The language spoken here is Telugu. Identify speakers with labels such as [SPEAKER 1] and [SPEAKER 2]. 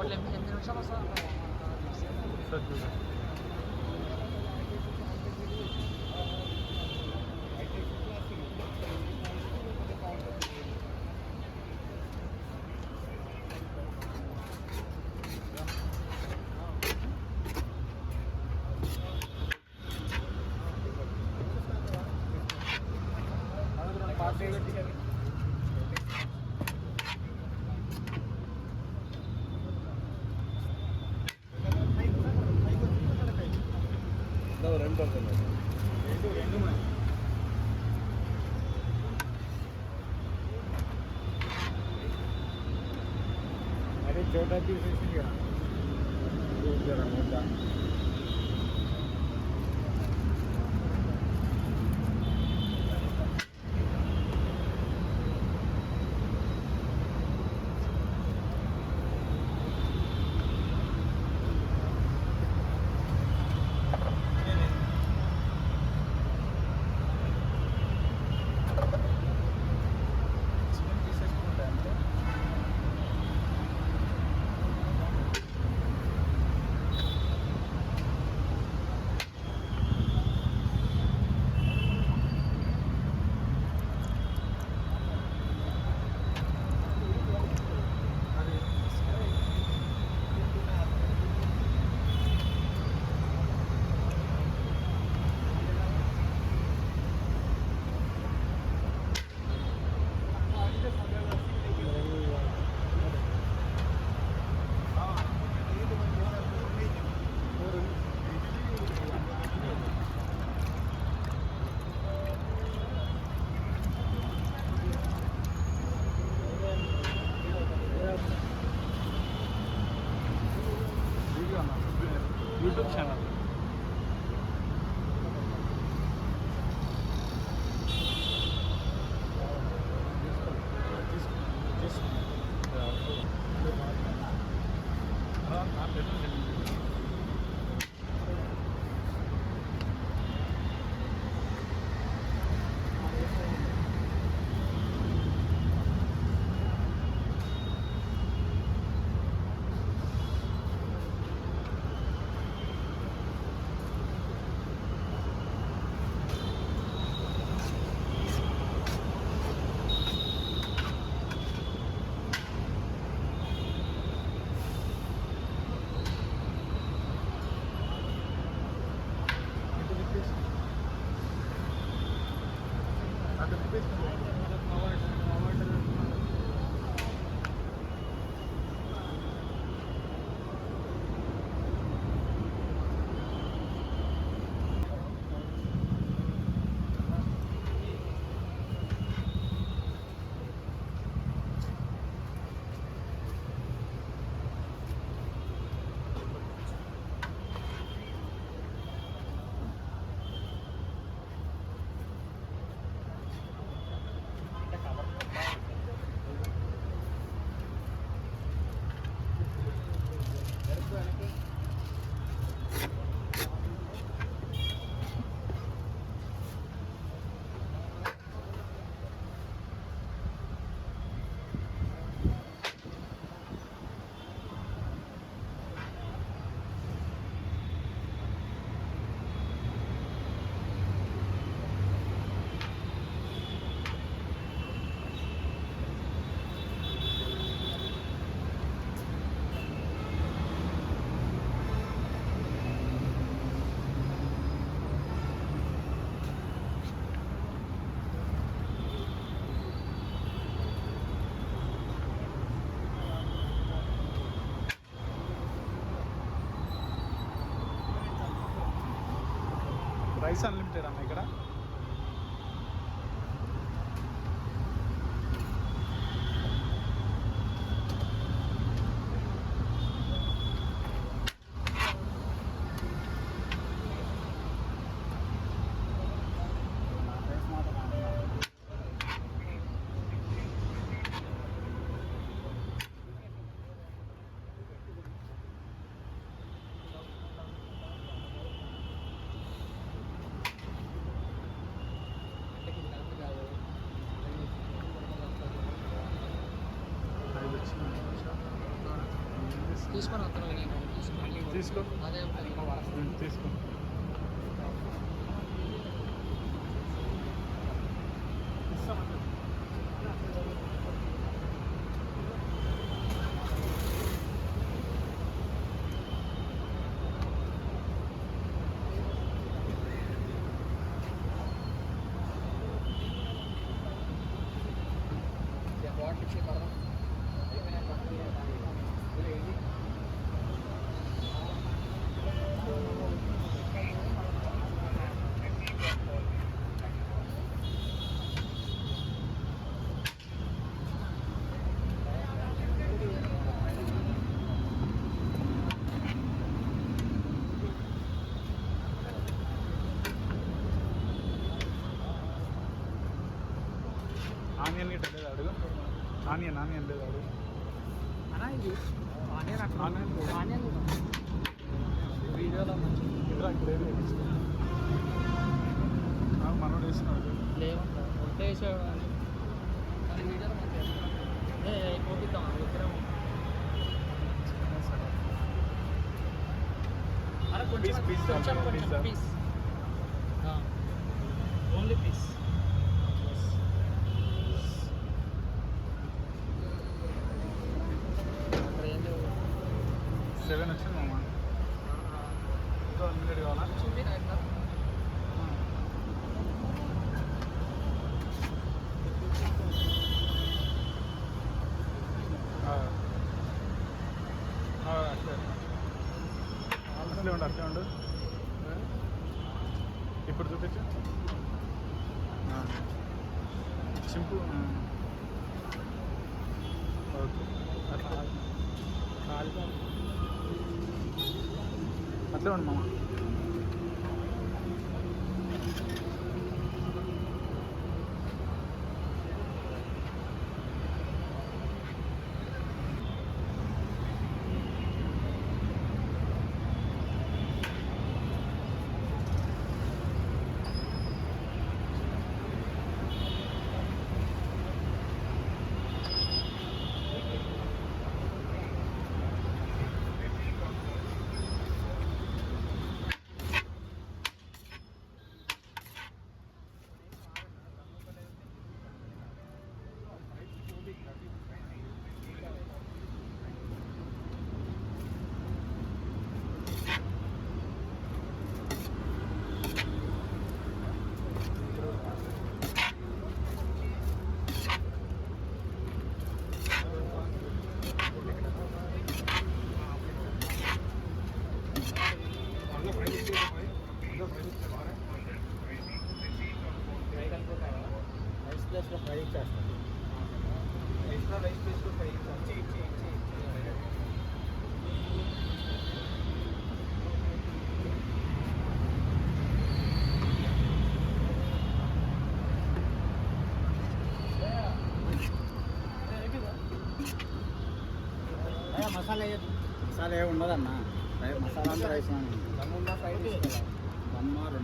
[SPEAKER 1] le echamos a...
[SPEAKER 2] अरे छोटा पीस इसलिए जरा मोटा
[SPEAKER 1] यूट्यूब चैनल రైస్ అన్లిమిటెడ్ అన్న ఇక్కడ
[SPEAKER 3] తీసుకొని వస్తాను నేను
[SPEAKER 1] తీసుకో
[SPEAKER 3] అదే ఉంటుంది
[SPEAKER 1] తీసుకో
[SPEAKER 3] వాటర్ ఇచ్చి పడదాం
[SPEAKER 1] ఆనియన్ గిట్ట లేదు అడుగు ఆనియన్ లేదు అడుగు
[SPEAKER 3] అన్నా ఇది ఆనియన్ అక్కడ
[SPEAKER 1] ఆనియన్
[SPEAKER 3] ఆనియన్ వీడియోలో మంచి
[SPEAKER 1] ఎదురా ఇక్కడ ఏది మనోడు వేస్తున్నాడు
[SPEAKER 3] లేవంట ఒకటే వేసాడు కానీ వీడియోలో మంచిగా కోపిద్దాం ఇద్దరం అరే కొంచెం
[SPEAKER 1] Piece
[SPEAKER 3] కొంచెం
[SPEAKER 1] కావాలి,
[SPEAKER 3] కొంచెం
[SPEAKER 1] pizza.
[SPEAKER 3] పీస్ ఓన్లీ పీస్ అక్కడ ఏం లేవు
[SPEAKER 1] 7 వచ్చింది మామ ఇంకా 1 మినిట్ కావాలా
[SPEAKER 3] చూపి ఎట్లా
[SPEAKER 1] అట్లే ఉండు ఇప్పుడు చూపించు సింపు ఓకే అట్లా అట్లే ఉండు మామ
[SPEAKER 2] రైస్ ప్లేస్లో ఫ్రై ఇచ్చేస్తాను ఎక్స్ట్రా రైస్ ప్లేస్లో ఫ్రై ఇచ్చేస్తాను మసాలా మసాలా ఏమి ఉండదన్న మసాలా అంతా రైస్ దమ్ముందా ఫ్రై దమ్మ 2